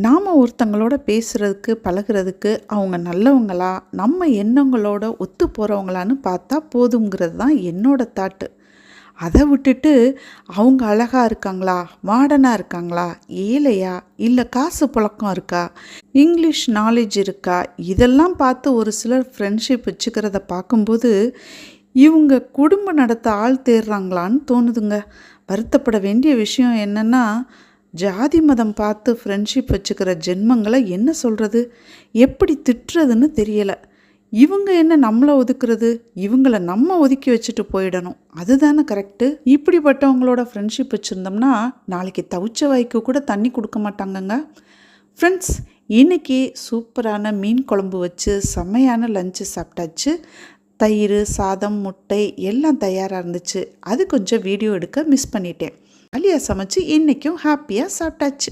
நாம் ஒருத்தங்களோட பேசுகிறதுக்கு பழகுறதுக்கு அவங்க நல்லவங்களா நம்ம எண்ணங்களோட ஒத்து போகிறவங்களான்னு பார்த்தா போதுங்கிறது தான் என்னோட தாட்டு. அதை விட்டுட்டு அவங்க அழகாக இருக்காங்களா, மாடர்னாக இருக்காங்களா, ஏழையா, இல்லை காசு புழக்கம் இருக்கா, இங்கிலீஷ் நாலேஜ் இருக்கா, இதெல்லாம் பார்த்து ஒரு சிலர் ஃப்ரெண்ட்ஷிப் வச்சுக்கிறத பார்க்கும்போது இவங்க குடும்பம் நடத்த ஆள் தேடுறாங்களான்னு தோணுதுங்க. வருத்தப்பட வேண்டிய விஷயம் என்னென்னா, ஜாதி மதம் பார்த்து ஃப்ரெண்ட்ஷிப் வச்சுக்கிற ஜென்மங்களை என்ன சொல்கிறது, எப்படி திட்டுறதுன்னு தெரியலை. இவங்க என்ன நம்மளை ஒதுக்குறது, இவங்களை நம்ம ஒதுக்கி வச்சுட்டு போயிடணும், அதுதானே கரெக்டு. இப்படிப்பட்டவங்களோட ஃப்ரெண்ட்ஷிப் வச்சுருந்தோம்னா நாளைக்கு தவிச்ச வாய்க்கு கூட தண்ணி கொடுக்க மாட்டாங்கங்க. ஃப்ரெண்ட்ஸ், இன்றைக்கி சூப்பரான மீன் குழம்பு வச்சு செம்மையான லஞ்சு சாப்பிட்டாச்சு. தயிர், சாதம், முட்டை எல்லாம் தயாராக இருந்துச்சு. அது கொஞ்சம் வீடியோ எடுக்க மிஸ் பண்ணிட்டேன். அலியா சமைச்சு இன்றைக்கும் ஹாப்பியாக சாப்பிட்டாச்சு.